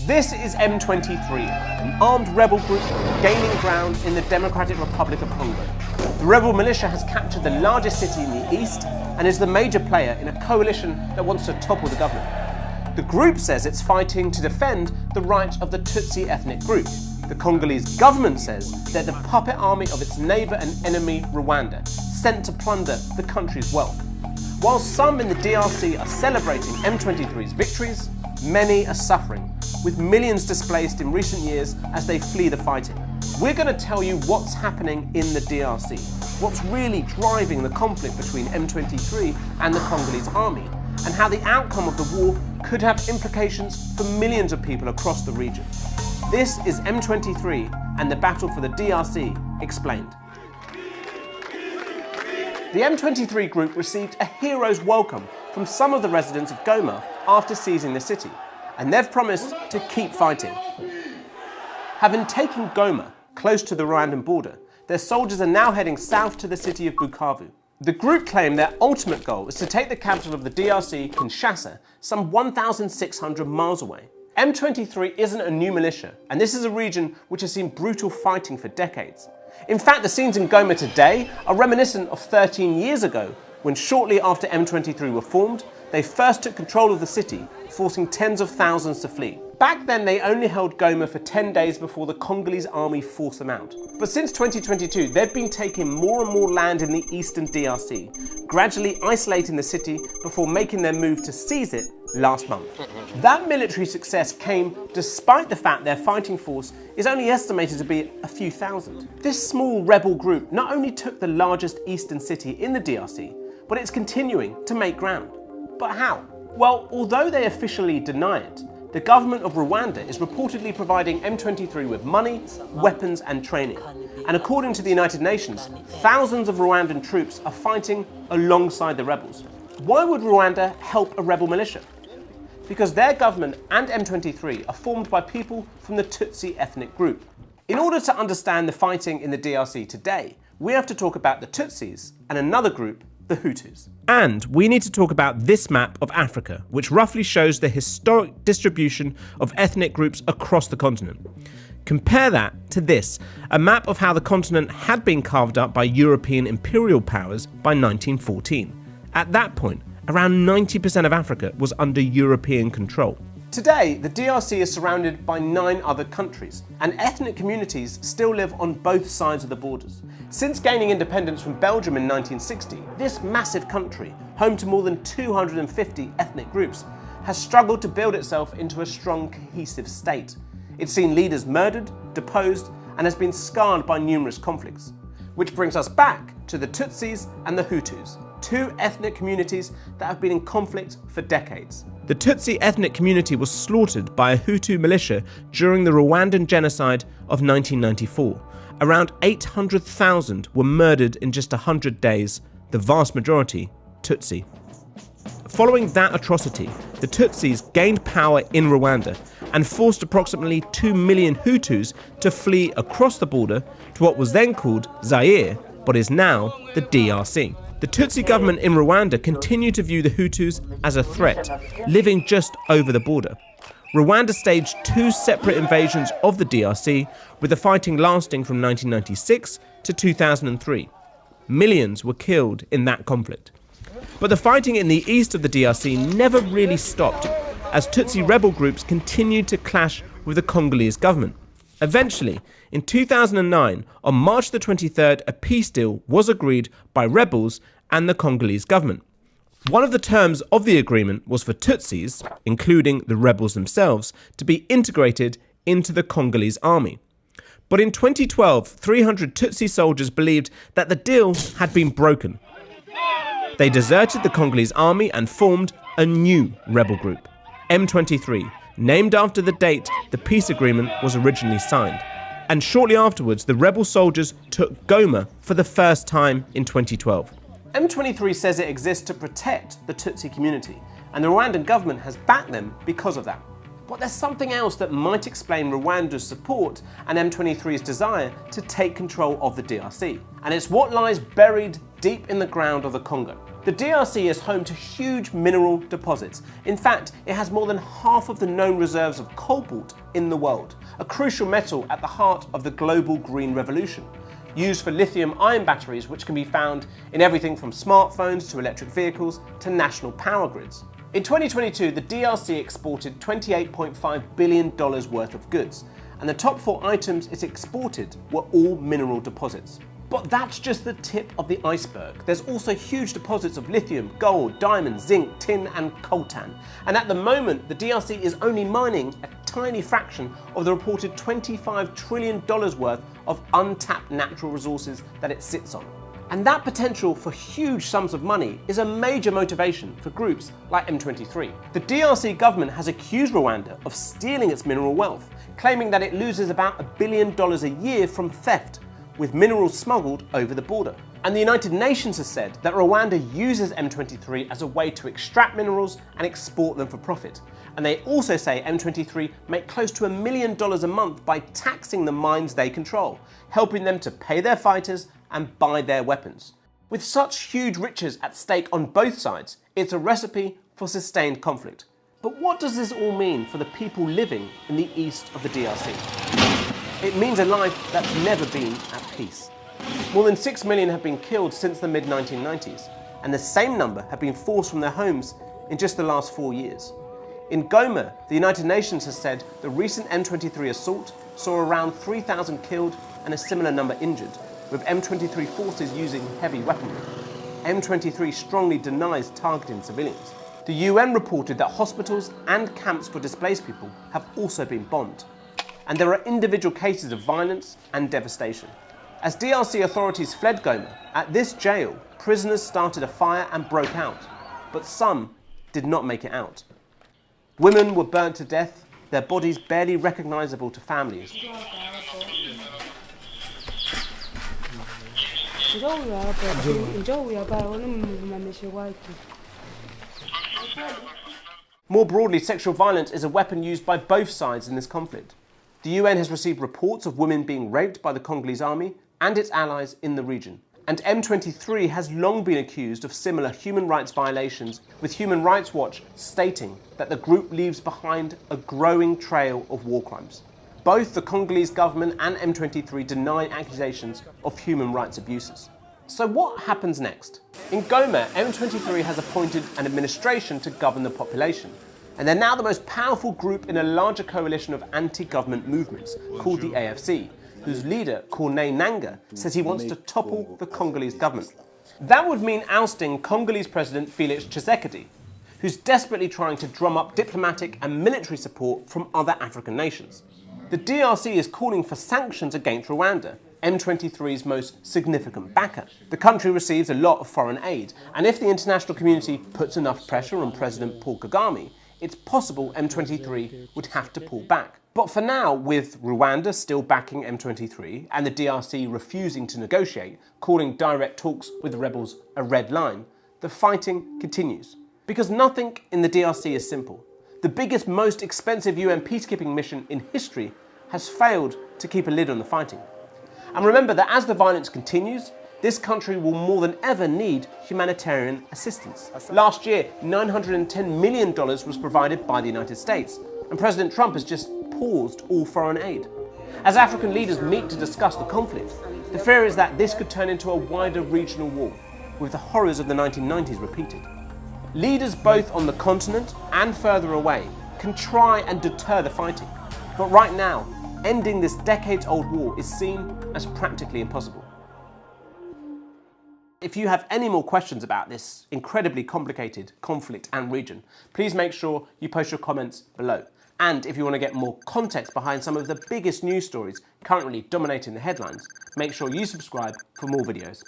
This is M23, an armed rebel group gaining ground in the Democratic Republic of Congo. The rebel militia has captured the largest city in the east and is the major player in a coalition that wants to topple the government. The group says it's fighting to defend the rights of the Tutsi ethnic group. The Congolese government says they're the puppet army of its neighbour and enemy Rwanda, sent to plunder the country's wealth. While some in the DRC are celebrating M23's victories, many are suffering, with millions displaced in recent years as they flee the fighting. We're going to tell you what's happening in the DRC, what's really driving the conflict between M23 and the Congolese army, and how the outcome of the war could have implications for millions of people across the region. This is M23 and the battle for the DRC explained. The M23 group received a hero's welcome from some of the residents of Goma after seizing the city, and they've promised to keep fighting. Having taken Goma, close to the Rwandan border, their soldiers are now heading south to the city of Bukavu. The group claim their ultimate goal is to take the capital of the DRC, Kinshasa, some 1,600 miles away. M23 isn't a new militia, and this is a region which has seen brutal fighting for decades. In fact, the scenes in Goma today are reminiscent of 13 years ago, when shortly after M23 were formed, they first took control of the city, forcing tens of thousands to flee. Back then, they only held Goma for 10 days before the Congolese army forced them out. But since 2022, they've been taking more and more land in the eastern DRC, gradually isolating the city before making their move to seize it last month. That military success came despite the fact their fighting force is only estimated to be a few thousand. This small rebel group not only took the largest eastern city in the DRC, but it's continuing to make ground. But how? Well, although they officially deny it, the government of Rwanda is reportedly providing M23 with money, weapons and training. And according to the United Nations, thousands of Rwandan troops are fighting alongside the rebels. Why would Rwanda help a rebel militia? Because their government and M23 are formed by people from the Tutsi ethnic group. In order to understand the fighting in the DRC today, we have to talk about the Tutsis and another group, the Hutus. And we need to talk about this map of Africa, which roughly shows the historic distribution of ethnic groups across the continent. Compare that to this, a map of how the continent had been carved up by European imperial powers by 1914. At that point, around 90% of Africa was under European control. Today, the DRC is surrounded by 9 other countries, and ethnic communities still live on both sides of the borders. Since gaining independence from Belgium in 1960, this massive country, home to more than 250 ethnic groups, has struggled to build itself into a strong, cohesive state. It's seen leaders murdered, deposed, and has been scarred by numerous conflicts. Which brings us back to the Tutsis and the Hutus, 2 ethnic communities that have been in conflict for decades. The Tutsi ethnic community was slaughtered by a Hutu militia during the Rwandan genocide of 1994. Around 800,000 were murdered in just 100 days, the vast majority Tutsi. Following that atrocity, the Tutsis gained power in Rwanda and forced approximately 2 million Hutus to flee across the border to what was then called Zaire, but is now the DRC. The Tutsi government in Rwanda continued to view the Hutus as a threat, living just over the border. Rwanda staged 2 separate invasions of the DRC, with the fighting lasting from 1996 to 2003. Millions were killed in that conflict. But the fighting in the east of the DRC never really stopped, as Tutsi rebel groups continued to clash with the Congolese government. Eventually, in 2009, on March the 23rd, a peace deal was agreed by rebels and the Congolese government. One of the terms of the agreement was for Tutsis, including the rebels themselves, to be integrated into the Congolese army. But in 2012, 300 Tutsi soldiers believed that the deal had been broken. They deserted the Congolese army and formed a new rebel group, M23, named after the date the peace agreement was originally signed. And shortly afterwards, the rebel soldiers took Goma for the first time in 2012. M23 says it exists to protect the Tutsi community, and the Rwandan government has backed them because of that. But there's something else that might explain Rwanda's support and M23's desire to take control of the DRC. And it's what lies buried deep in the ground of the Congo. The DRC is home to huge mineral deposits. In fact, it has more than half of the known reserves of cobalt in the world, a crucial metal at the heart of the global green revolution, used for lithium-ion batteries which can be found in everything from smartphones to electric vehicles to national power grids. In 2022, the DRC exported $28.5 billion worth of goods, and the top 4 items it exported were all mineral deposits. But that's just the tip of the iceberg. There's also huge deposits of lithium, gold, diamonds, zinc, tin and coltan. And at the moment, the DRC is only mining a tiny fraction of the reported $25 trillion worth of untapped natural resources that it sits on. And that potential for huge sums of money is a major motivation for groups like M23. The DRC government has accused Rwanda of stealing its mineral wealth, claiming that it loses about $1 billion a year from theft, with minerals smuggled over the border. And the United Nations has said that Rwanda uses M23 as a way to extract minerals and export them for profit. And they also say M23 make close to $1 million a month by taxing the mines they control, helping them to pay their fighters and buy their weapons. With such huge riches at stake on both sides, it's a recipe for sustained conflict. But what does this all mean for the people living in the east of the DRC? It means a life that's never been at peace. More than 6 million have been killed since the mid-1990s, and the same number have been forced from their homes in just the last 4 years. In Goma, the United Nations has said the recent M23 assault saw around 3,000 killed and a similar number injured, with M23 forces using heavy weaponry. M23 strongly denies targeting civilians. The UN reported that hospitals and camps for displaced people have also been bombed. And there are individual cases of violence and devastation. As DRC authorities fled Goma, at this jail, prisoners started a fire and broke out, but some did not make it out. Women were burnt to death, their bodies barely recognizable to families. More broadly, sexual violence is a weapon used by both sides in this conflict. The UN has received reports of women being raped by the Congolese army and its allies in the region. And M23 has long been accused of similar human rights violations, with Human Rights Watch stating that the group leaves behind a growing trail of war crimes. Both the Congolese government and M23 deny accusations of human rights abuses. So what happens next? In Goma, M23 has appointed an administration to govern the population. And they're now the most powerful group in a larger coalition of anti-government movements called the AFC, whose leader, Corneille Nangaa, says he wants to topple the Congolese government. That would mean ousting Congolese President Félix Tshisekedi, who's desperately trying to drum up diplomatic and military support from other African nations. The DRC is calling for sanctions against Rwanda, M23's most significant backer. The country receives a lot of foreign aid, and if the international community puts enough pressure on President Paul Kagame, it's possible M23 would have to pull back. But for now, with Rwanda still backing M23 and the DRC refusing to negotiate, calling direct talks with the rebels a red line, the fighting continues. Because nothing in the DRC is simple. The biggest, most expensive UN peacekeeping mission in history has failed to keep a lid on the fighting. And remember that as the violence continues, this country will more than ever need humanitarian assistance. Last year, $910 million was provided by the United States, and President Trump has just paused all foreign aid. As African leaders meet to discuss the conflict, the fear is that this could turn into a wider regional war, with the horrors of the 1990s repeated. Leaders both on the continent and further away can try and deter the fighting, but right now, ending this decades-old war is seen as practically impossible. If you have any more questions about this incredibly complicated conflict and region, please make sure you post your comments below. And if you want to get more context behind some of the biggest news stories currently dominating the headlines, make sure you subscribe for more videos.